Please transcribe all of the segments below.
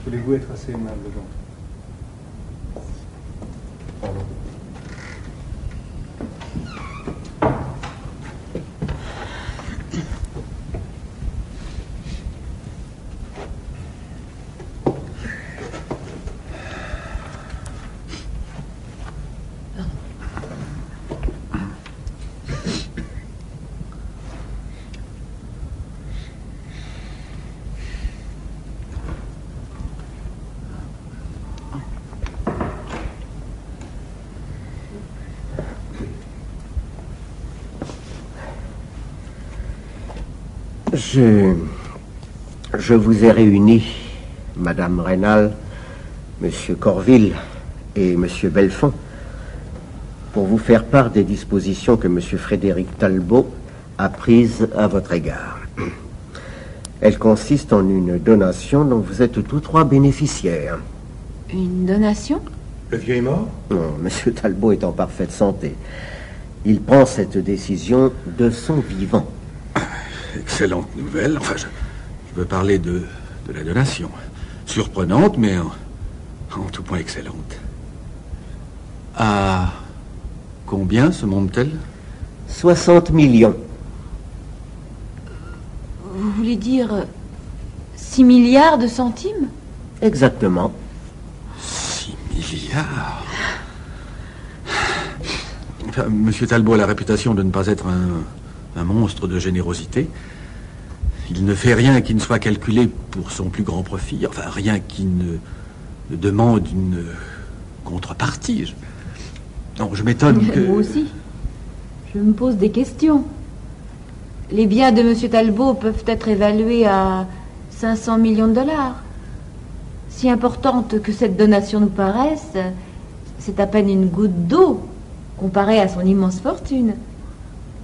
Voulez-vous être assez aimable, Jean? Pardon. Je vous ai réunis, Madame Rénal, Monsieur Corville et Monsieur Belfond, pour vous faire part des dispositions que Monsieur Frédéric Talbot a prises à votre égard. Elles consistent en une donation dont vous êtes tous trois bénéficiaires. Une donation? Le vieux est mort? Non, Monsieur Talbot est en parfaite santé. Il prend cette décision de son vivant. Excellente nouvelle. Enfin, je veux parler de la donation. Surprenante, mais en tout point excellente. À combien se monte-t-elle? 60 millions. Vous voulez dire 6 milliards de centimes? Exactement. 6 milliards? Enfin, Monsieur Talbot a la réputation de ne pas être un monstre de générosité. Il ne fait rien qui ne soit calculé pour son plus grand profit. Enfin, rien qui ne demande une contrepartie. Non, je m'étonne que... Moi aussi. Je me pose des questions. Les biens de M. Talbot peuvent être évalués à 500 millions de dollars. Si importante que cette donation nous paraisse, c'est à peine une goutte d'eau comparée à son immense fortune.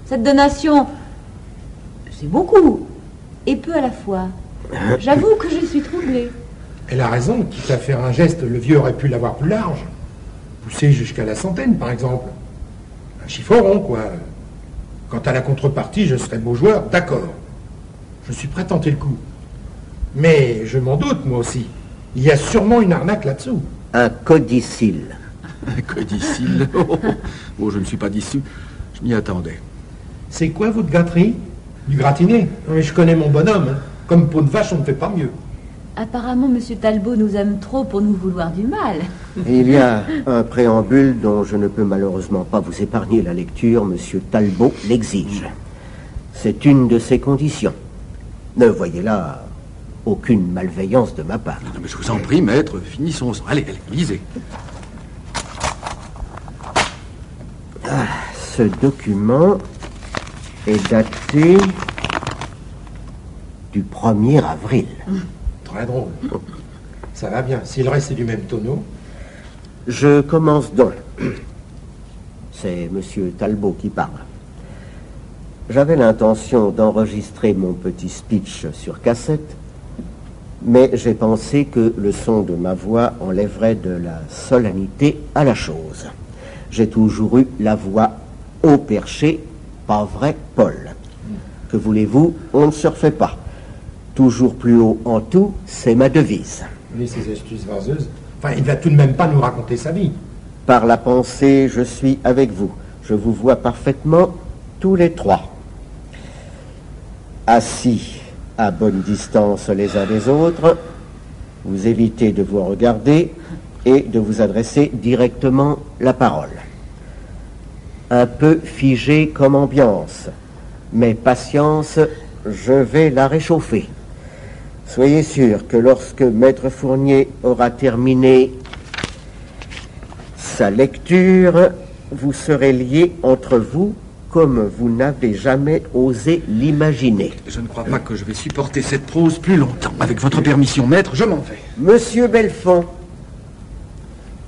Cette donation, c'est beaucoup, et peu à la fois. J'avoue que je suis troublée. Elle a raison, quitte à faire un geste, le vieux aurait pu l'avoir plus large. Pousser jusqu'à la centaine, par exemple. Un chiffre rond, quoi. Quant à la contrepartie, je serais beau joueur, d'accord. Je suis prêt à tenter le coup. Mais je m'en doute, moi aussi. Il y a sûrement une arnaque là-dessous. Un codicille. Un codicille? Oh, je ne suis pas déçu. Je m'y attendais. C'est quoi votre gâterie? Du gratiné? Mais je connais mon bonhomme. Hein. Comme peau de vache, on ne fait pas mieux. Apparemment, M. Talbot nous aime trop pour nous vouloir du mal. Il y a un préambule dont je ne peux malheureusement pas vous épargner la lecture. M. Talbot l'exige. C'est une de ses conditions. Ne voyez là aucune malveillance de ma part. Non, mais je vous en prie, maître, finissons-en. Allez, lisez. Ce document est daté du 1er avril. Très drôle. Ça va bien. Si le reste est du même tonneau. Je commence donc. C'est M. Talbot qui parle. J'avais l'intention d'enregistrer mon petit speech sur cassette, mais j'ai pensé que le son de ma voix enlèverait de la solennité à la chose. J'ai toujours eu la voix haut perché, pas vrai, Paul. Que voulez-vous, on ne se refait pas. Toujours plus haut en tout, c'est ma devise. Mais ces astuces vaseuses. Enfin, il va tout de même pas nous raconter sa vie. Par la pensée, je suis avec vous. Je vous vois parfaitement, tous les trois. Assis à bonne distance les uns des autres, vous évitez de vous regarder et de vous adresser directement la parole. Un peu figé comme ambiance, mais patience, je vais la réchauffer. Soyez sûr que lorsque Maître Fournier aura terminé sa lecture, vous serez liés entre vous comme vous n'avez jamais osé l'imaginer. Je ne crois pas que je vais supporter cette prose plus longtemps. Avec votre permission, maître, je m'en vais. Monsieur Belfond,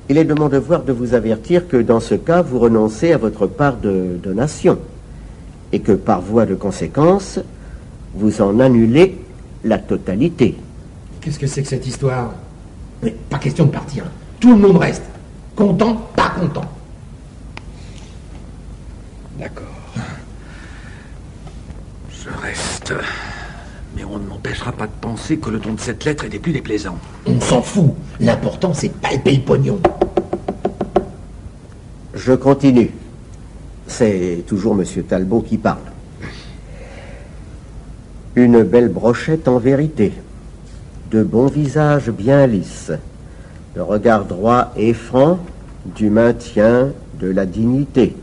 il est de mon devoir de vous avertir que dans ce cas, vous renoncez à votre part de donation et que par voie de conséquence, vous en annulez la totalité. Qu'est-ce que c'est que cette histoire? Mais pas question de partir. Tout le monde reste. Content, pas content. D'accord. Je reste. Mais on ne m'empêchera pas de penser que le ton de cette lettre est des plus déplaisants. On s'en fout. L'important, c'est de palper le pognon. Je continue. C'est toujours Monsieur Talbot qui parle. Une belle brochette en vérité. De bons visages bien lisses. Le regard droit et franc, du maintien de la dignité.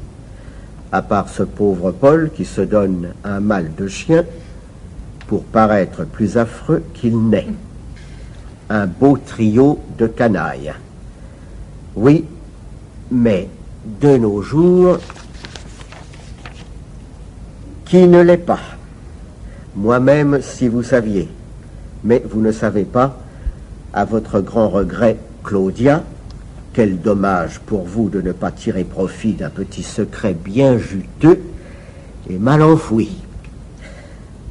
À part ce pauvre Paul qui se donne un mal de chien pour paraître plus affreux qu'il n'est. Un beau trio de canailles. Oui, mais de nos jours, qui ne l'est pas? Moi-même, si vous saviez. Mais vous ne savez pas, à votre grand regret, Claudia, quel dommage pour vous de ne pas tirer profit d'un petit secret bien juteux et mal enfoui.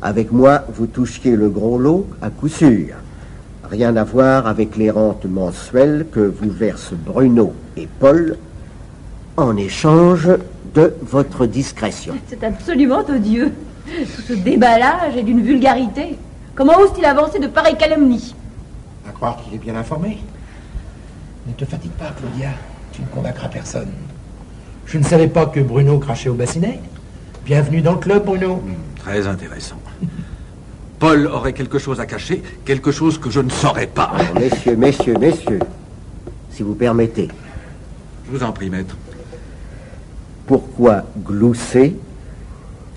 Avec moi, vous touchiez le gros lot à coup sûr. Rien à voir avec les rentes mensuelles que vous versent Bruno et Paul en échange de votre discrétion. C'est absolument odieux. Tout ce déballage est d'une vulgarité. Comment ose-t-il avancer de pareilles calomnies? À croire qu'il est bien informé. Ne te fatigue pas, Claudia. Tu ne convaincras personne. Je ne savais pas que Bruno crachait au bassinet. Bienvenue dans le club, Bruno. Très intéressant. Paul aurait quelque chose à cacher, quelque chose que je ne saurais pas. Alors, messieurs, si vous permettez. Je vous en prie, maître. Pourquoi glousser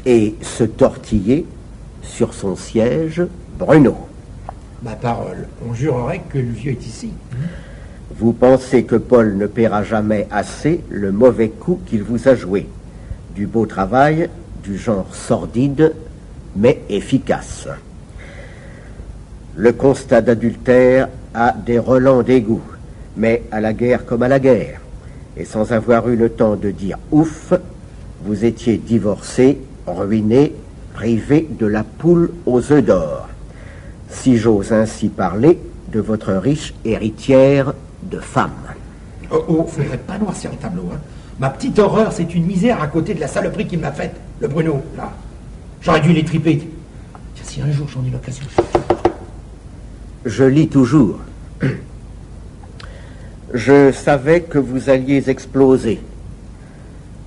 et se tortiller sur son siège, Bruno? Ma parole, on jurerait que le vieux est ici. Vous pensez que Paul ne paiera jamais assez le mauvais coup qu'il vous a joué. Du beau travail, du genre sordide, mais efficace. Le constat d'adultère a des relents d'égout, mais à la guerre comme à la guerre. Et sans avoir eu le temps de dire ouf, vous étiez divorcé, ruiné, privé de la poule aux œufs d'or. Si j'ose ainsi parler de votre riche héritière de femme. Oh, faudrait pas noircir le tableau, hein. Ma petite horreur, c'est une misère à côté de la saloperie qu'il m'a faite, le Bruno, là. J'aurais dû les triper. Tiens, si un jour j'en ai l'occasion. Je lis toujours. Je savais que vous alliez exploser.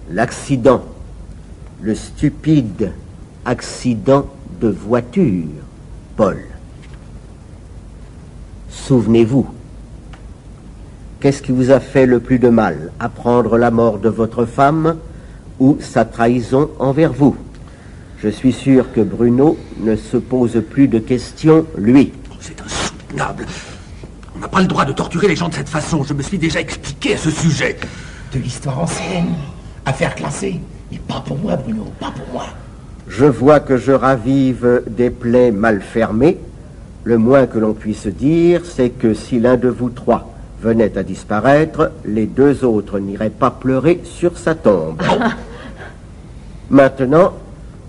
L'accident, le stupide accident de voiture, Paul. Souvenez-vous, qu'est-ce qui vous a fait le plus de mal? Apprendre la mort de votre femme ou sa trahison envers vous? Je suis sûr que Bruno ne se pose plus de questions, lui. C'est insoutenable. On n'a pas le droit de torturer les gens de cette façon. Je me suis déjà expliqué à ce sujet. De l'histoire ancienne. Affaire classée. Mais pas pour moi, Bruno, pas pour moi. Je vois que je ravive des plaies mal fermées. Le moins que l'on puisse dire, c'est que si l'un de vous trois venait à disparaître, les deux autres n'iraient pas pleurer sur sa tombe. Maintenant,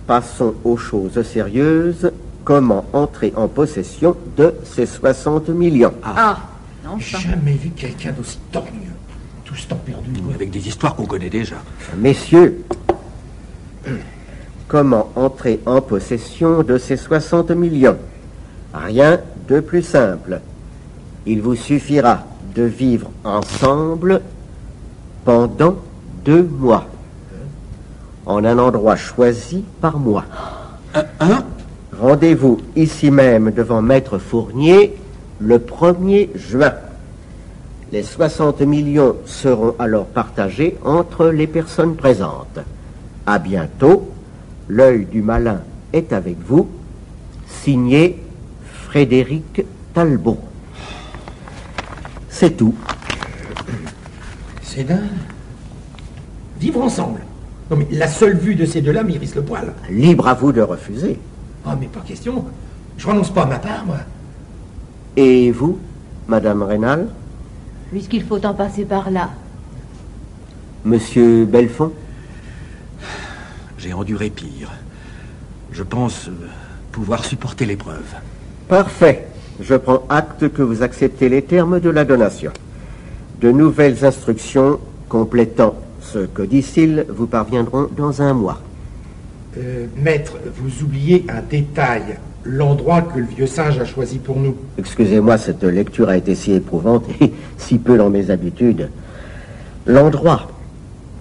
passons aux choses sérieuses. Comment entrer en possession de ces 60 millions? Non, ça. Jamais vu quelqu'un d'aussi torgneux. Tout ce temps perdu. Avec des histoires qu'on connaît déjà. Messieurs, comment entrer en possession de ces 60 millions? Rien de plus simple. Il vous suffira de vivre ensemble pendant 2 mois, en un endroit choisi par moi. Rendez-vous ici même devant Maître Fournier le 1er juin. Les 60 millions seront alors partagés entre les personnes présentes. À bientôt. L'œil du malin est avec vous. Signé Frédéric Talbot. C'est tout. C'est dingue. Vivre ensemble. Non mais la seule vue de ces deux-là m'irrisse le poil. Libre à vous de refuser. Ah mais pas question. Je renonce pas à ma part, moi. Et vous, Madame Rénal? Puisqu'il faut en passer par là. Monsieur Belfond? J'ai enduré pire. Je pense pouvoir supporter l'épreuve. Parfait. Je prends acte que vous acceptez les termes de la donation. De nouvelles instructions complétant ce codicile vous parviendront dans 1 mois. Maître, vous oubliez un détail l'endroit que le vieux singe a choisi pour nous. Excusez-moi, cette lecture a été si éprouvante et si peu dans mes habitudes. L'endroit.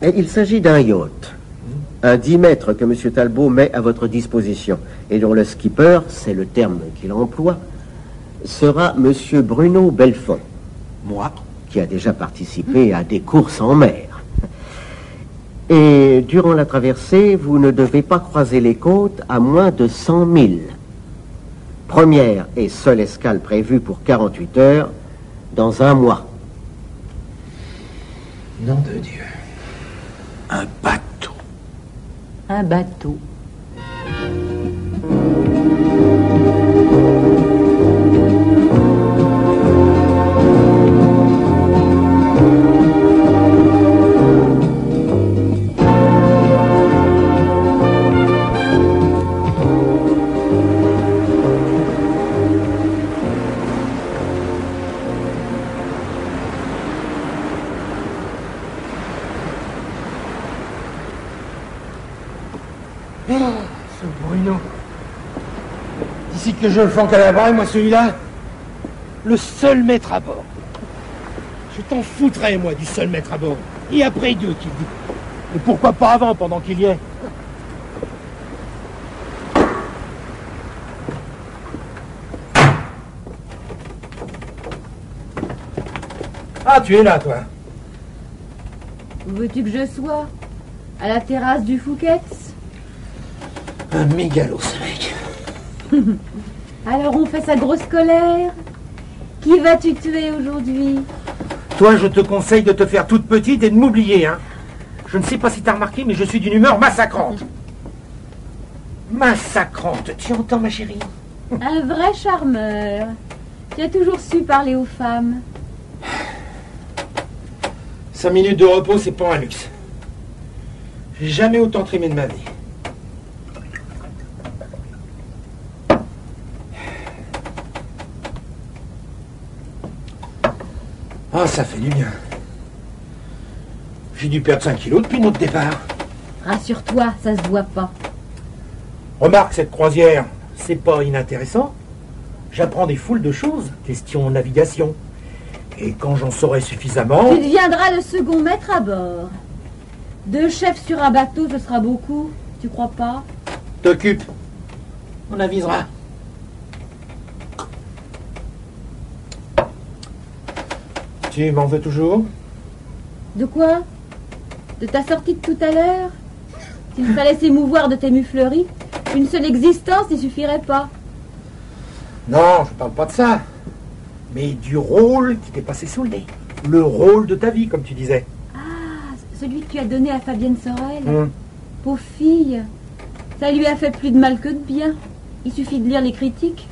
Et il s'agit d'un yacht. Un 10 mètres que M. Talbot met à votre disposition et dont le skipper, c'est le terme qu'il emploie, sera M. Bruno Belfond. Moi? Qui a déjà participé à des courses en mer. Et durant la traversée, vous ne devez pas croiser les côtes à moins de 100 milles. Première et seule escale prévue pour 48 heures dans un mois. Nom de Dieu. Un bateau. Un bateau. Ce Bruno. D'ici que je le flanque à la braille, moi, celui-là, le seul maître à bord. Je t'en foutrais, moi, du seul maître à bord. Et après deux, qui dit. Et pourquoi pas avant, pendant qu'il y est? Ah, tu es là, toi. Où veux-tu que je sois? À la terrasse du Fouquet's? Un mégalo, ce mec. Alors on fait sa grosse colère? Qui vas-tu tuer aujourd'hui? Toi, je te conseille de te faire toute petite et de m'oublier, hein. Je ne sais pas si t'as remarqué, mais je suis d'une humeur massacrante. Massacrante, tu entends, ma chérie? Un vrai charmeur. Tu as toujours su parler aux femmes. 5 minutes de repos, c'est pas un luxe. J'ai jamais autant trimé de ma vie. Ah, ça fait du bien. J'ai dû perdre 5 kilos depuis notre départ. Rassure-toi, ça se voit pas. Remarque, cette croisière, c'est pas inintéressant. J'apprends des foules de choses, question navigation. Et quand j'en saurai suffisamment... Tu deviendras le second maître à bord. 2 chefs sur un bateau, ce sera beaucoup. Tu crois pas? T'occupe. On avisera. Tu m'en veux toujours? De quoi? De ta sortie de tout à l'heure? S'il fallait s'émouvoir de tes mufleries, une seule existence n'y suffirait pas. Non, je parle pas de ça. Mais du rôle qui t'est passé sous le nez. Le rôle de ta vie, comme tu disais. Ah, celui que tu as donné à Fabienne Sorel. Pauvre fille. Ça lui a fait plus de mal que de bien. Il suffit de lire les critiques.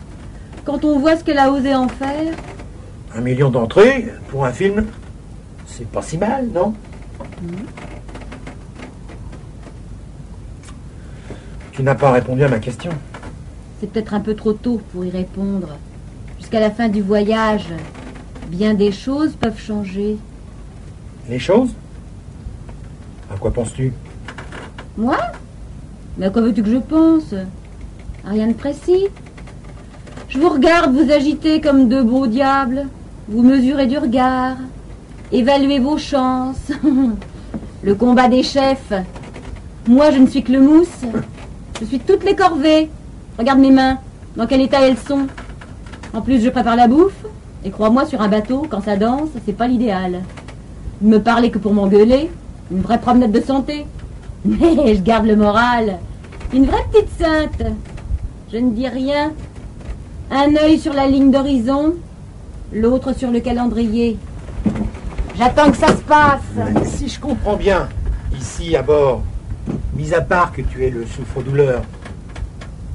Quand on voit ce qu'elle a osé en faire... 1 million d'entrées pour un film, c'est pas si mal, non? Tu n'as pas répondu à ma question. C'est peut-être un peu trop tôt pour y répondre. Jusqu'à la fin du voyage, bien des choses peuvent changer. Les choses? À quoi penses-tu? Moi? Mais à quoi veux-tu que je pense? À rien de précis. Je vous regarde vous agiter comme 2 beaux diables. Vous mesurez du regard. Évaluez vos chances. Le combat des chefs. Moi, je ne suis que le mousse. Je suis toutes les corvées. Regarde mes mains. Dans quel état elles sont. En plus, je prépare la bouffe. Et crois-moi, sur un bateau, quand ça danse, c'est pas l'idéal. Ne me parlez que pour m'engueuler. Une vraie promenade de santé. Mais je garde le moral. Une vraie petite sainte. Je ne dis rien. Un œil sur la ligne d'horizon, l'autre sur le calendrier. J'attends que ça se passe. Si je comprends bien, ici à bord, mis à part que tu es le souffre-douleur,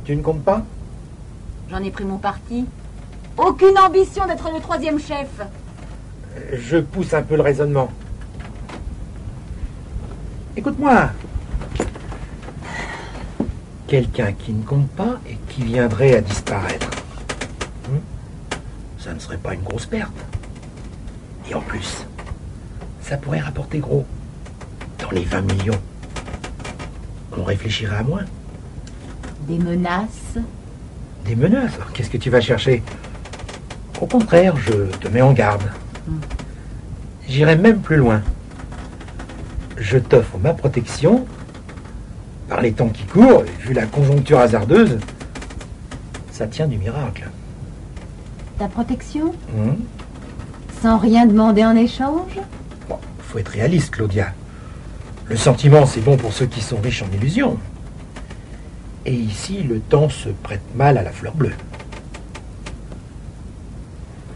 tu ne comptes pas? J'en ai pris mon parti. Aucune ambition d'être le 3e chef. Je pousse un peu le raisonnement. Écoute-moi. Quelqu'un qui ne compte pas et qui viendrait à disparaître. Ça ne serait pas une grosse perte. Et en plus, ça pourrait rapporter gros. Dans les 20 millions, on réfléchirait à moins. Des menaces, Des meneuses? Qu'est-ce que tu vas chercher? Au contraire, je te mets en garde. J'irai même plus loin. Je t'offre ma protection. Par les temps qui courent, et vu la conjoncture hasardeuse, ça tient du miracle. Ta protection? Sans rien demander en échange? Bon, faut être réaliste, Claudia. Le sentiment, c'est bon pour ceux qui sont riches en illusions. Et ici, le temps se prête mal à la fleur bleue.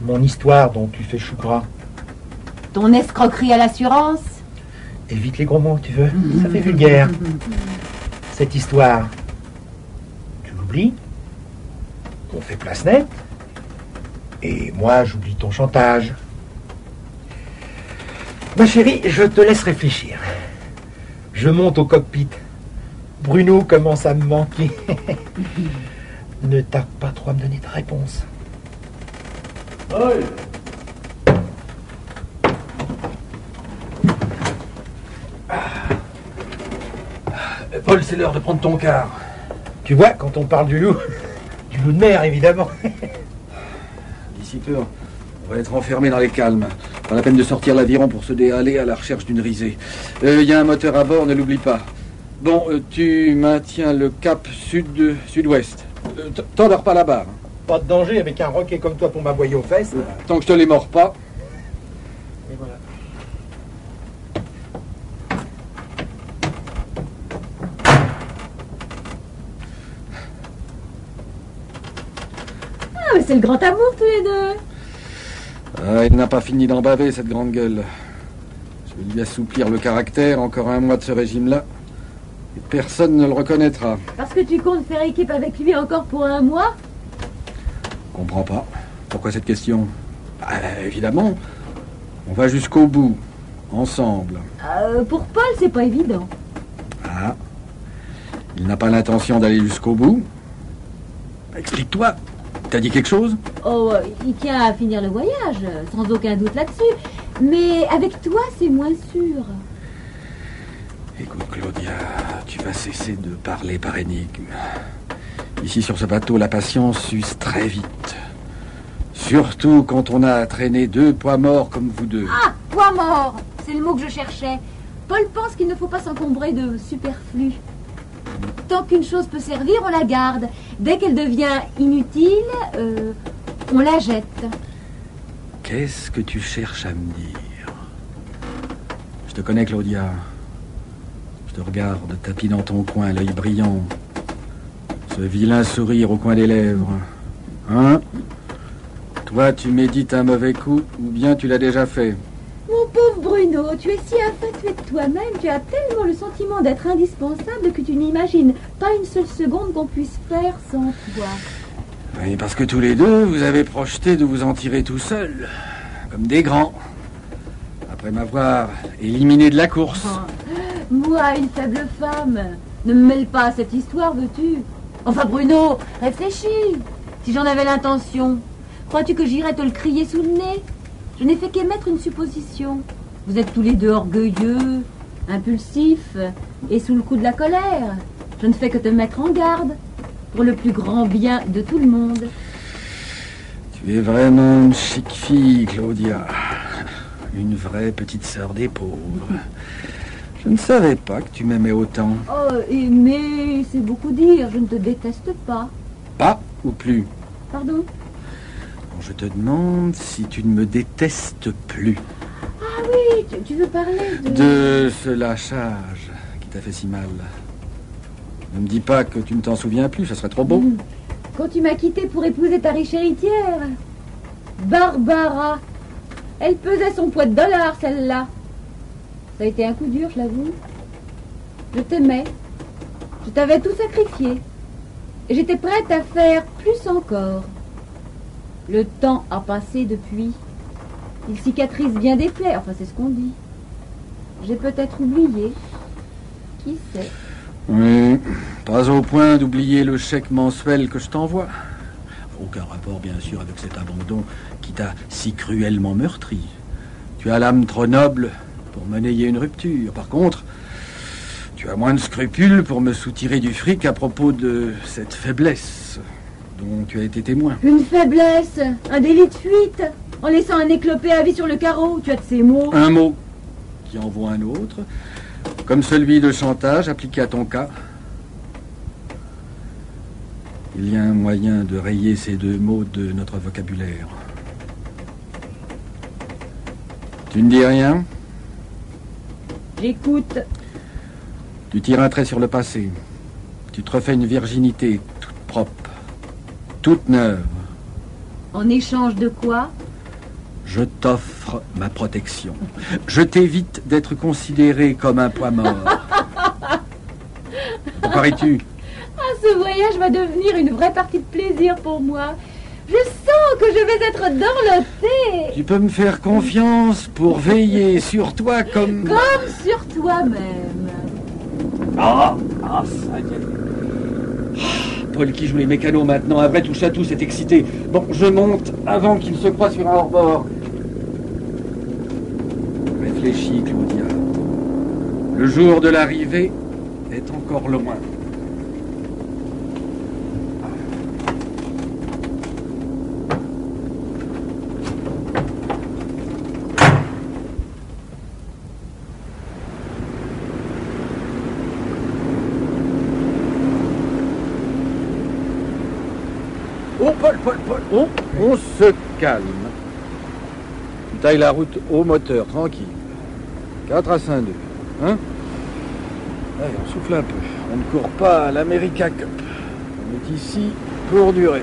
Mon histoire dont tu fais chou gras. Ton escroquerie à l'assurance? Évite les gros mots, tu veux. Ça fait vulgaire. Cette histoire, tu l'oublies. On fait place nette. Et moi, j'oublie ton chantage. Ma chérie, je te laisse réfléchir. Je monte au cockpit. Bruno commence à me manquer. Ne tarde pas trop à me donner ta réponse. Paul, c'est l'heure de prendre ton quart. Tu vois, quand on parle du loup de mer, évidemment. D'ici peu, on va être enfermé dans les calmes. Pas la peine de sortir l'aviron pour se déhaler à la recherche d'une risée. Il y a un moteur à bord, ne l'oublie pas. Bon, tu maintiens le cap sud-ouest. T'endors pas là-bas. Hein. Pas de danger avec un roquet comme toi pour m'aboyer aux fesses. Tant que je te les mords pas. Et voilà. Ah, mais c'est le grand amour tous les deux. Ah, il n'a pas fini d'en baver, cette grande gueule. Je vais lui assouplir le caractère, encore un mois de ce régime-là. Et personne ne le reconnaîtra. Parce que tu comptes faire équipe avec lui encore pour un mois? Comprends pas. Pourquoi cette question? Évidemment, on va jusqu'au bout, ensemble. Pour Paul, c'est pas évident. Ah, il n'a pas l'intention d'aller jusqu'au bout? Explique-toi. T'as dit quelque chose? Oh, il tient à finir le voyage, sans aucun doute là-dessus. Mais avec toi, c'est moins sûr. Écoute, Claudia, tu vas cesser de parler par énigme. Ici, sur ce bateau, la patience s'use très vite. Surtout quand on a à traîner deux poids morts comme vous deux. Ah, poids mort, c'est le mot que je cherchais. Paul pense qu'il ne faut pas s'encombrer de superflu. Tant qu'une chose peut servir, on la garde. Dès qu'elle devient inutile, on la jette. Qu'est-ce que tu cherches à me dire? Je te connais, Claudia. Je te regarde, tapis dans ton coin, l'œil brillant. Ce vilain sourire au coin des lèvres. Hein? Toi, tu médites un mauvais coup, ou bien tu l'as déjà fait? Mon pauvre Bruno, tu es si infatué de toi-même, tu as tellement le sentiment d'être indispensable que tu n'imagines pas une seule seconde qu'on puisse faire sans toi. Oui, parce que tous les deux, vous avez projeté de vous en tirer tout seul, comme des grands, après m'avoir éliminé de la course. Oh, moi, une faible femme, ne me mêle pas à cette histoire, veux-tu? Enfin, Bruno, réfléchis. Si j'en avais l'intention, crois-tu que j'irais te le crier sous le nez? Je n'ai fait qu'émettre une supposition. Vous êtes tous les deux orgueilleux, impulsifs et sous le coup de la colère. Je ne fais que te mettre en garde pour le plus grand bien de tout le monde. Tu es vraiment une chic fille, Claudia. Une vraie petite sœur des pauvres. Je ne savais pas que tu m'aimais autant. Oh, mais c'est beaucoup dire, je ne te déteste pas. Pas ou plus? Pardon? Je te demande si tu ne me détestes plus. Ah oui, tu veux parler De ce lâchage qui t'a fait si mal. Ne me dis pas que tu ne t'en souviens plus, ça serait trop beau. Quand tu m'as quitté pour épouser ta riche héritière. Barbara. Elle pesait son poids de dollars, celle-là. Ça a été un coup dur, je l'avoue. Je t'aimais. Je t'avais tout sacrifié. Et j'étais prête à faire plus encore. Le temps a passé depuis. Il cicatrise bien des plaies, enfin c'est ce qu'on dit. J'ai peut-être oublié. Qui sait? Oui, pas au point d'oublier le chèque mensuel que je t'envoie. Aucun rapport, bien sûr, avec cet abandon qui t'a si cruellement meurtri. Tu as l'âme trop noble pour monnayer une rupture. Par contre, tu as moins de scrupules pour me soutirer du fric à propos de cette faiblesse. dont tu as été témoin. Une faiblesse, un délit de fuite, en laissant un éclopé à vie sur le carreau. Tu as de ces mots. Un mot qui envoie un autre, comme celui de chantage appliqué à ton cas. Il y a un moyen de rayer ces deux mots de notre vocabulaire. Tu ne dis rien? J'écoute. Tu tires un trait sur le passé. Tu te refais une virginité toute propre, toute neuve. En échange de quoi? Je t'offre ma protection. Je t'évite d'être considéré comme un poids mort. Que paries-tu? Ah, ce voyage va devenir une vraie partie de plaisir pour moi. Je sens que je vais être dorlotée. Tu peux me faire confiance pour veiller sur toi comme... Comme sur toi-même. Ah, ça y est. Paul qui joue les mécanos maintenant, un vrai touche-à-tout, c'est excité. Bon, je monte avant qu'il se croie sur un hors-bord. Réfléchis, Claudia. Le jour de l'arrivée est encore loin. Oh, Paul, oh, on se calme. Tu tailles la route au moteur, tranquille. 4 à 5-2, hein? Allez, on souffle un peu. On ne court pas à l'America Cup. On est ici pour durer.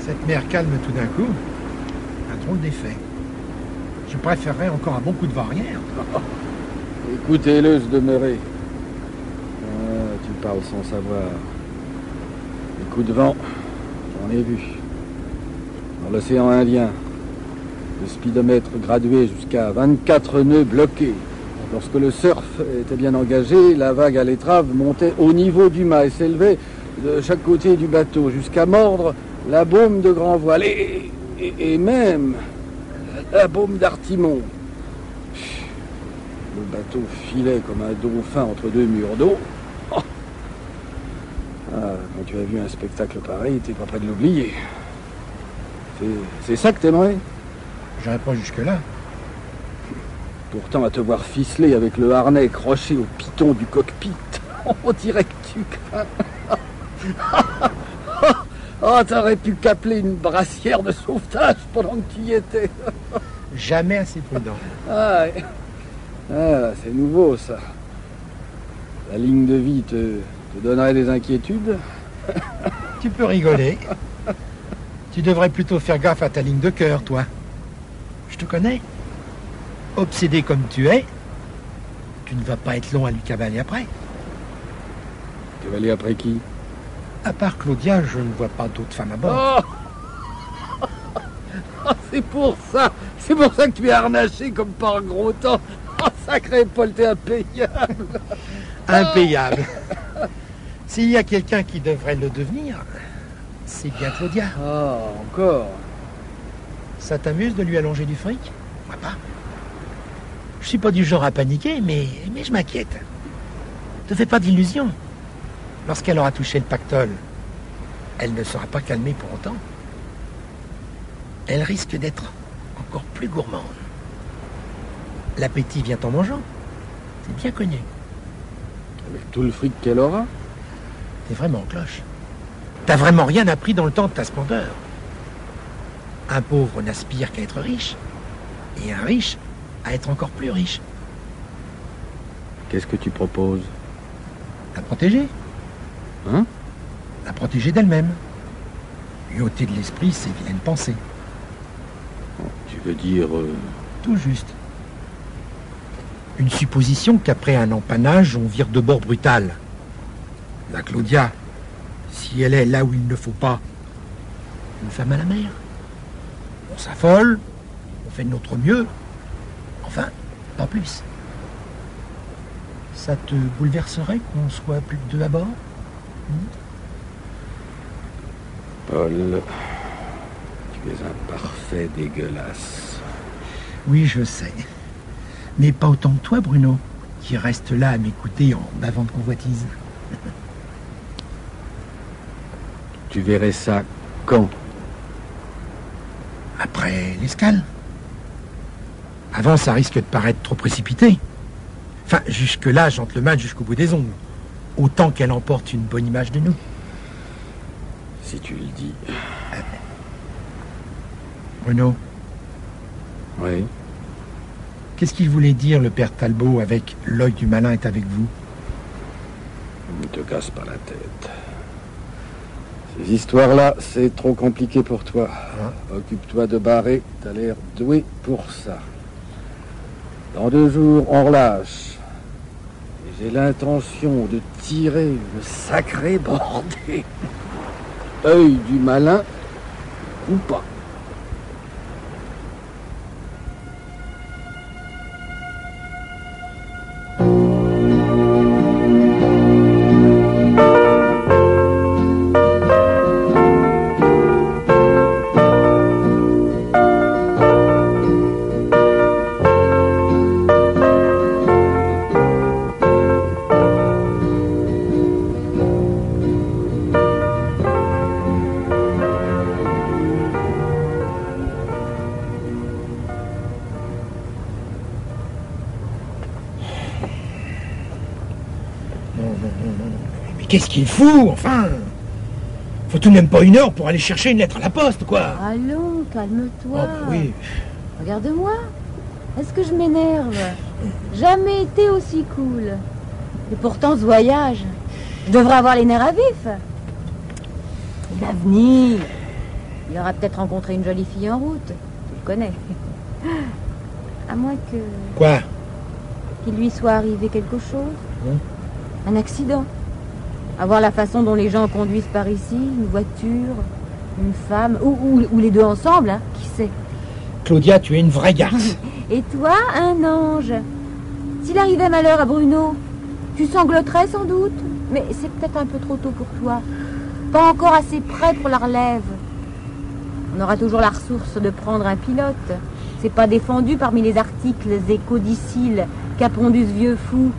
Cette mer calme tout d'un coup, un drôle d'effet. Je préférerais encore un bon coup de vent arrière. Écoutez-le se demeurer. Ah, tu parles sans savoir. Les coups de vent, j'en ai vu. Dans l'océan Indien, le speedomètre gradué jusqu'à 24 nœuds bloqués. Lorsque le surf était bien engagé, la vague à l'étrave montait au niveau du mât et s'élevait de chaque côté du bateau jusqu'à mordre la baume de grand voile et même la baume d'artimon. Le bateau filait comme un dauphin entre deux murs d'eau. Oh. Ah, quand tu as vu un spectacle pareil, t'es pas près de l'oublier. C'est ça que t'aimerais? J'irai pas jusque-là. Pourtant, à te voir ficeler avec le harnais croché au piton du cockpit, on dirait que tu crains. Oh, t'aurais pu capeler une brassière de sauvetage pendant que tu y étais. Jamais assez prudent. Ah, c'est nouveau, ça. La ligne de vie te donnerait des inquiétudes? Tu peux rigoler. Tu devrais plutôt faire gaffe à ta ligne de cœur, toi. Je te connais. Obsédé comme tu es, tu ne vas pas être long à lui cavaler après. Cavaler après qui? À part Claudia, je ne vois pas d'autres femmes à bord. Oh, c'est pour ça que tu es harnaché comme par gros temps. Oh, sacré Paul, t'es impayable. Impayable. S'il y a quelqu'un qui devrait le devenir, c'est bien Claudia. Ah, encore. Ça t'amuse de lui allonger du fric? Moi pas. Je suis pas du genre à paniquer, mais je m'inquiète. Te fais pas d'illusions. Lorsqu'elle aura touché le pactole, elle ne sera pas calmée pour autant. Elle risque d'être encore plus gourmande. L'appétit vient en mangeant. C'est bien connu. Avec tout le fric qu'elle aura? T'es vraiment en cloche. T'as vraiment rien appris dans le temps de ta splendeur. Un pauvre n'aspire qu'à être riche, et un riche à être encore plus riche. Qu'est-ce que tu proposes? La protéger. Hein? La protéger d'elle-même. Lui ôter de l'esprit ses vilaines pensées. Tu veux dire... Tout juste. Une supposition qu'après un empannage, on vire de bord brutal. La Claudia, si elle est là où il ne faut pas, une femme à la mer. On s'affole, on fait de notre mieux. Enfin, pas plus. Ça te bouleverserait qu'on soit plus que deux à bord? Paul, tu es un parfait dégueulasse. Oui, je sais. Mais pas autant que toi, Bruno, qui reste là à m'écouter en bavant de convoitise. Tu verrais ça quand? Après l'escale. Avant, ça risque de paraître trop précipité. Enfin, jusque-là, gentleman jusqu'au bout des ongles. Autant qu'elle emporte une bonne image de nous. Si tu le dis. Bruno, Oui. qu'est-ce qu'il voulait dire, le père Talbot, avec « l'œil du malin est avec vous » ? Ne te casse pas la tête. Ces histoires-là, c'est trop compliqué pour toi. Occupe-toi de Barré, t'as l'air doué pour ça. Dans 2 jours, on relâche. Et j'ai l'intention de tirer une sacrée bordée. Œil du malin ou pas. Mais qu'est-ce qu'il fout, enfin? Faut tout de même pas 1 heure pour aller chercher une lettre à la poste, quoi. Allons, calme-toi. Oh, oui. Regarde-moi. Est-ce que je m'énerve? Jamais été aussi cool. Et pourtant, ce voyage, je devrais avoir les nerfs à vif. L'avenir. Il aura peut-être rencontré une jolie fille en route. Tu le connais. À moins que... Quoi? qu'il lui soit arrivé quelque chose. Un accident. À voir la façon dont les gens conduisent par ici, une voiture, une femme, ou les 2 ensemble, hein, qui sait. Claudia, tu es une vraie garce. Et toi, un ange. S'il arrivait malheur à Bruno, tu sangloterais sans doute. Mais c'est peut-être un peu trop tôt pour toi. Pas encore assez près pour la relève. On aura toujours la ressource de prendre un pilote. C'est pas défendu parmi les articles et codicilles qu'a pondu ce vieux fou.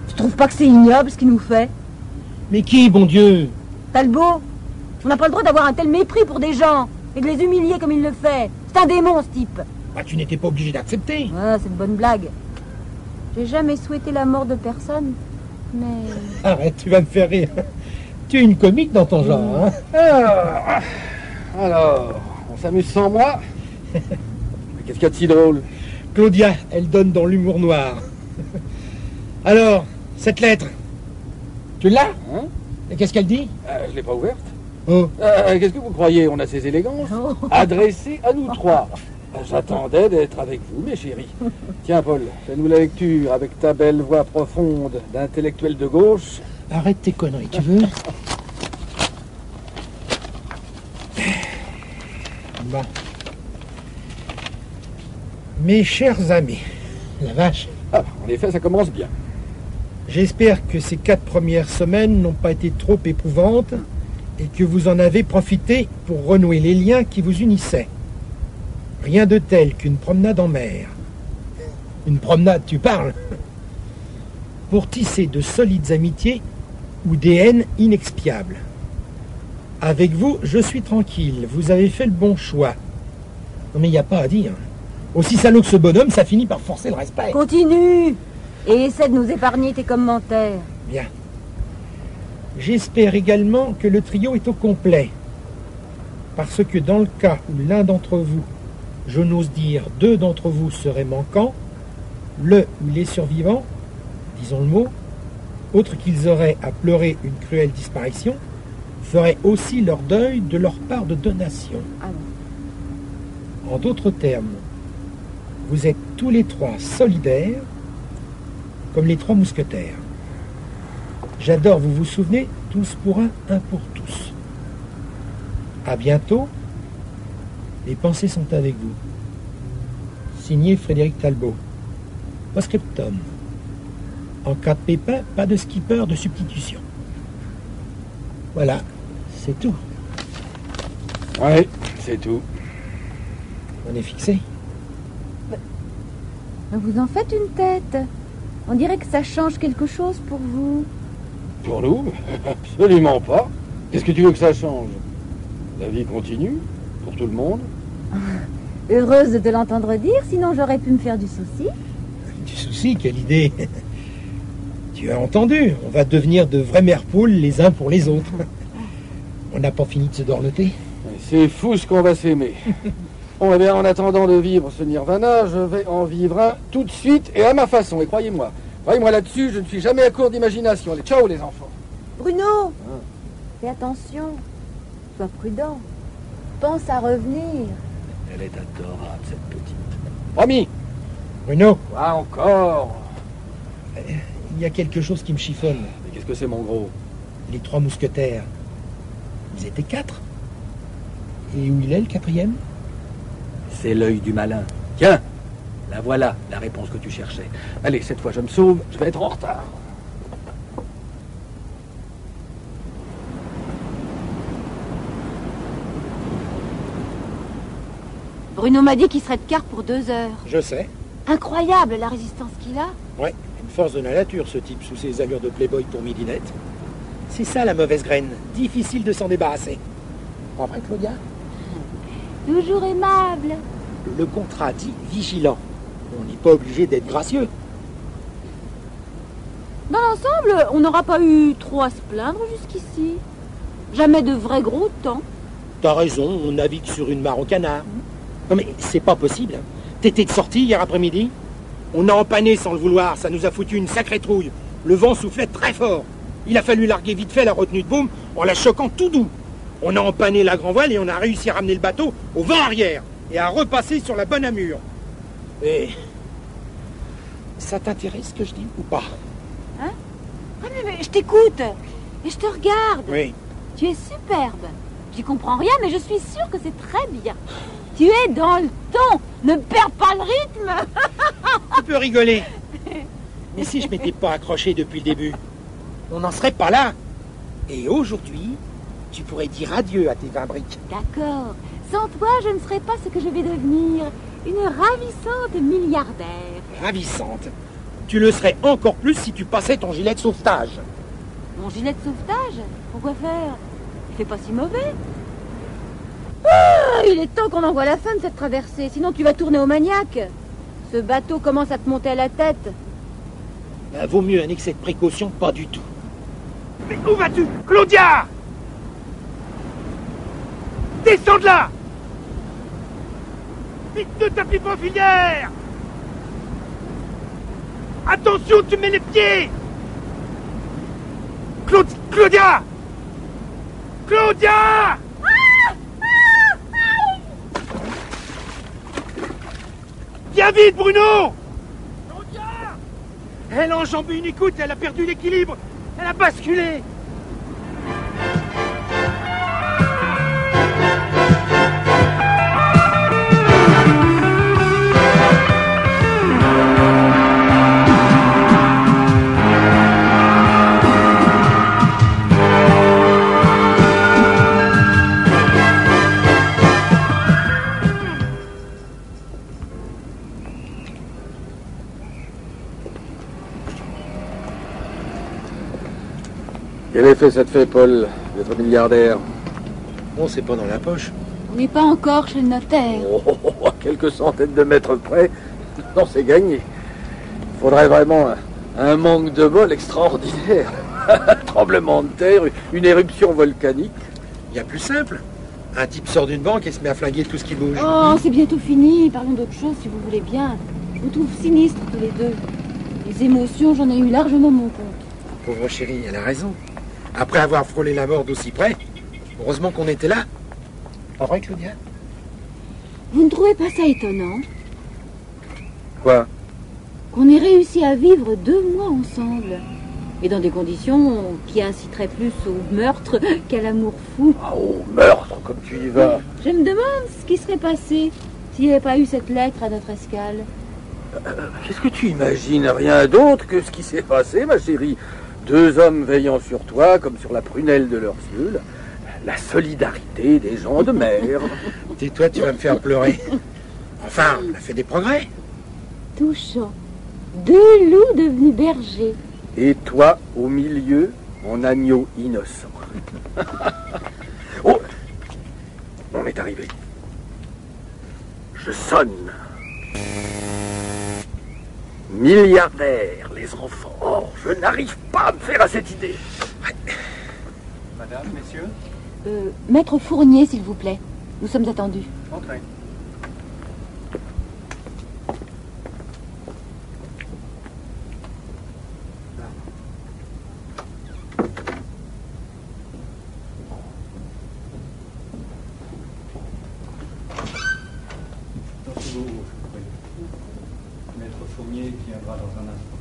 Tu trouves pas que c'est ignoble ce qu'il nous fait? Mais qui, bon Dieu? Talbot, on n'a pas le droit d'avoir un tel mépris pour des gens et de les humilier comme il le fait. C'est un démon, ce type. Bah, tu n'étais pas obligé d'accepter. Ah, c'est une bonne blague. J'ai jamais souhaité la mort de personne, mais... Arrête, tu vas me faire rire. Tu es une comique dans ton genre, hein? Alors, on s'amuse sans moi? Mais qu'est-ce qu'il y a de si drôle? Claudia, elle donne dans l'humour noir. Alors, cette lettre, tu l'as? Hein? Et qu'est-ce qu'elle dit? Je l'ai pas ouverte. Oh. Qu'est-ce que vous croyez? On a ces élégances adressées à nous 3. J'attendais d'être avec vous, mes chéris. Tiens, Paul, fais-nous la lecture avec ta belle voix profonde d'intellectuel de gauche. Arrête tes conneries, tu veux? Bon. Mes chers amis, la vache, Ah, en effet, ça commence bien. j'espère que ces 4 premières semaines n'ont pas été trop éprouvantes et que vous en avez profité pour renouer les liens qui vous unissaient. Rien de tel qu'une promenade en mer. Une promenade, tu parles? Pour tisser de solides amitiés ou des haines inexpiables. Avec vous, je suis tranquille. Vous avez fait le bon choix. Non mais il n'y a pas à dire. Aussi salaud que ce bonhomme, ça finit par forcer le respect. Continue et essaie de nous épargner tes commentaires. Bien. J'espère également que le trio est au complet. Parce que dans le cas où l'un d'entre vous, je n'ose dire 2 d'entre vous seraient manquants, le ou les survivants, disons le mot, autres qu'ils auraient à pleurer une cruelle disparition, feraient aussi leur deuil de leur part de donation. Ah bon. En d'autres termes, vous êtes tous les 3 solidaires, comme les 3 mousquetaires. J'adore, vous vous souvenez, tous pour un pour tous. À bientôt. Les pensées sont avec vous. Signé Frédéric Talbot. Post-scriptum. En cas de pépin, pas de skipper de substitution. Voilà, c'est tout. Ouais, c'est tout. On est fixé. Vous en faites une tête. On dirait que ça change quelque chose pour vous. pour nous. Absolument pas. Qu'est-ce que tu veux que ça change? La vie continue, pour tout le monde. Heureuse de te l'entendre dire, sinon j'aurais pu me faire du souci. Du souci, quelle idée. Tu as entendu, on va devenir de vrais mères poules les uns pour les autres. On n'a pas fini de se dorloter. C'est fou ce qu'on va s'aimer. Bon, eh bien, en attendant de vivre ce nirvana, je vais en vivre un tout de suite et à ma façon. Et croyez-moi là-dessus, je ne suis jamais à court d'imagination. Allez, ciao les enfants. Bruno, fais attention. Sois prudent. Pense à revenir. Elle est adorable, cette petite. Promis. Bruno, Quoi encore? il y a quelque chose qui me chiffonne. Mais qu'est-ce que c'est, mon gros? Les 3 mousquetaires. Ils étaient 4. Et où il est, le 4e? C'est l'œil du malin. Tiens, la voilà, la réponse que tu cherchais. Allez, cette fois, je me sauve, je vais être en retard. Bruno m'a dit qu'il serait de quart pour 2 heures. Je sais. Incroyable la résistance qu'il a. Ouais, une force de la nature, ce type, sous ses allures de playboy pour midinette. C'est ça, la mauvaise graine. Difficile de s'en débarrasser. Pas vrai, Claudia? Toujours aimable. Le contrat dit vigilant. On n'est pas obligé d'être gracieux. Dans l'ensemble, on n'aura pas eu trop à se plaindre jusqu'ici. Jamais de vrai gros temps. T'as raison, on navigue sur une mare au canard. Non mais c'est pas possible. T'étais de sortie hier après-midi? On a empanné sans le vouloir, ça nous a foutu une sacrée trouille. Le vent soufflait très fort. Il a fallu larguer vite fait la retenue de baume en la choquant tout doux. On a empanné la grand voile et on a réussi à ramener le bateau au vent arrière et à repasser sur la bonne amure. Et... ça t'intéresse ce que je dis ou pas? Hein? Ah mais je t'écoute. Et je te regarde. Oui. Tu es superbe. J'y comprends rien, mais je suis sûre que c'est très bien. Tu es dans le ton. Ne perds pas le rythme. Tu peux rigoler. Mais si je m'étais pas accroché depuis le début, on n'en serait pas là. Et aujourd'hui, tu pourrais dire adieu à tes 20 briques. D'accord. Sans toi, je ne serais pas ce que je vais devenir. Une ravissante milliardaire. Ravissante. Tu le serais encore plus si tu passais ton gilet de sauvetage. Mon gilet de sauvetage? Pourquoi faire? Il fait pas si mauvais. Ah, il est temps qu'on envoie la fin de cette traversée, sinon tu vas tourner au maniaque. Ce bateau commence à te monter à la tête. Ben, vaut mieux un excès de précaution, pas du tout. Mais où vas-tu, Claudia? Descends de là! Vite, ne t'appuie pas filière! Attention, tu mets les pieds! Claudia! Claudia! Viens vite, Bruno! Claudia! Elle a enjambé une écoute, elle a perdu l'équilibre, elle a basculé. Quel effet ça te fait, Paul, d'être milliardaire? Bon, c'est pas dans la poche. On n'est pas encore chez le notaire. À quelques centaines de mètres près, non, c'est gagné. Il faudrait vraiment un manque de bol extraordinaire. Un tremblement de terre, une éruption volcanique. Il y a plus simple. Un type sort d'une banque et se met à flinguer tout ce qui bouge. Oh, c'est bientôt fini. Parlons d'autre chose si vous voulez bien. Je vous trouve sinistres tous les deux. Les émotions, j'en ai eu largement mon compte. Pauvre chérie, elle a raison. Après avoir frôlé la mort d'aussi près, heureusement qu'on était là. Pas vrai, Claudia? Vous ne trouvez pas ça étonnant? Quoi? Qu'on ait réussi à vivre 2 mois ensemble. Et dans des conditions qui inciteraient plus au meurtre qu'à l'amour fou. Ah, au meurtre, comme tu y vas. Je me demande ce qui serait passé s'il n'y avait pas eu cette lettre à notre escale. Qu'est-ce que tu imagines? Rien d'autre que ce qui s'est passé, ma chérie. 2 hommes veillant sur toi comme sur la prunelle de leurs yeux. La solidarité des gens de mer. Tais-toi, tu vas me faire pleurer. Enfin, on a fait des progrès. Touchant. 2 loups devenus bergers. Et toi, au milieu, Mon agneau innocent. Oh, on est arrivé. Je sonne. Milliardaires, les enfants. Oh, je n'arrive pas à me faire à cette idée. Madame, messieurs, Maître Fournier, s'il vous plaît. Nous sommes attendus. entrez. Vous, Maître Fournier viendra dans un instant.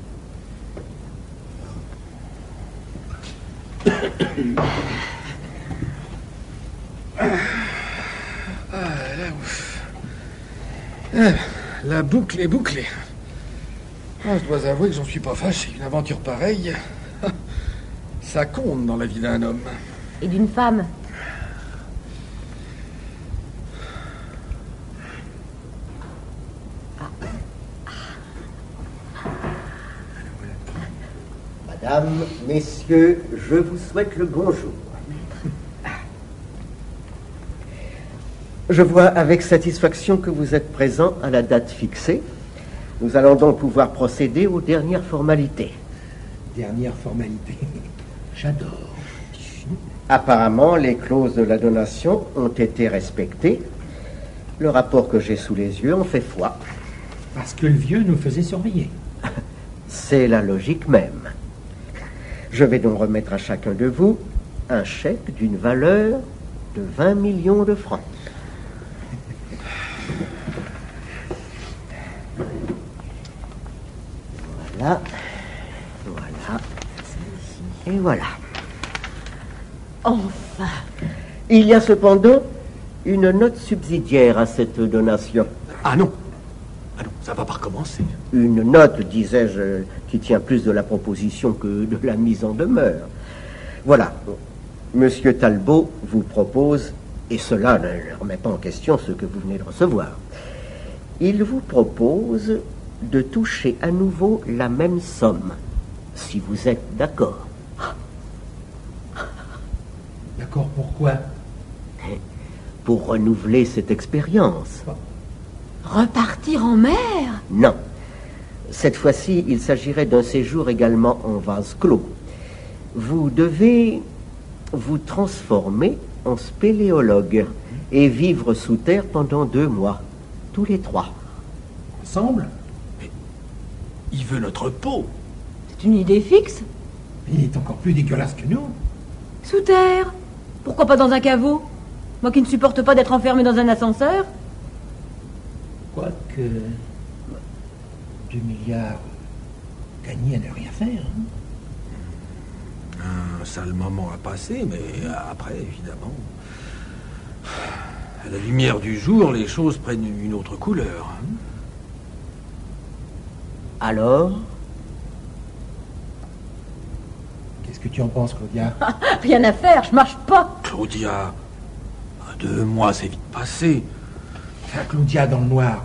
La boucle est bouclée. Je dois avouer que j'en suis pas fâché. Une aventure pareille, ça compte dans la vie d'un homme. Et d'une femme. Madame, messieurs, je vous souhaite le bonjour. Je vois avec satisfaction que vous êtes présent à la date fixée. Nous allons donc pouvoir procéder aux dernières formalités. Dernière formalité. J'adore. Apparemment, les clauses de la donation ont été respectées. Le rapport que j'ai sous les yeux en fait foi. Parce que le vieux nous faisait surveiller. C'est la logique même. Je vais donc remettre à chacun de vous un chèque d'une valeur de 20 millions de francs. Voilà. Voilà. Et voilà. Enfin. Il y a cependant une note subsidiaire à cette donation. Ah non. Ah non, ça va pas recommencer. Une note, disais-je, qui tient plus de la proposition que de la mise en demeure. Voilà. Monsieur Talbot vous propose, et cela ne remet pas en question ce que vous venez de recevoir, il vous propose de toucher à nouveau la même somme, si vous êtes d'accord. D'accord, pourquoi? Pour renouveler cette expérience. Repartir en mer? Non. Cette fois-ci, il s'agirait d'un séjour également en vase clos. Vous devez vous transformer en spéléologue et vivre sous terre pendant 2 mois, tous les 3. Ensemble? Il veut notre peau. C'est une idée fixe. Il est encore plus dégueulasse que nous. Sous terre. Pourquoi pas dans un caveau? Moi qui ne supporte pas d'être enfermé dans un ascenseur. Quoique 2 milliards gagnés à ne rien faire. Un sale moment à passer, mais après, évidemment, à la lumière du jour, les choses prennent une autre couleur. Alors, Qu'est-ce que tu en penses, Claudia? Rien à faire, je marche pas. Claudia, 2 mois, c'est vite passé. Enfin, Claudia dans le noir.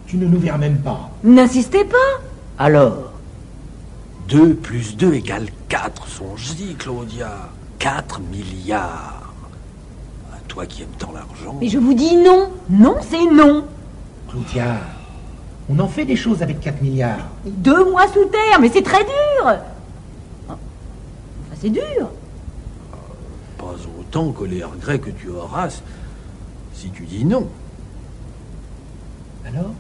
Tu ne nous verras même pas. N'insistez pas. alors, 2 plus 2 égale 4, songe-y, Claudia. 4 milliards. À toi qui aimes tant l'argent. Mais je vous dis non. Non, c'est non. Claudia, on en fait des choses avec 4 milliards. 2 mois sous terre, mais c'est très dur. Enfin, c'est dur. Pas autant que les regrets que tu auras si tu dis non. Alors?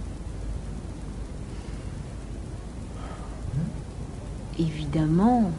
Évidemment.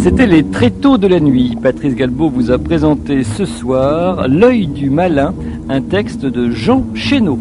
C'était les Tréteaux de la nuit. Patrice Galbaud vous a présenté ce soir L'œil du malin, un texte de Jean Chénaud.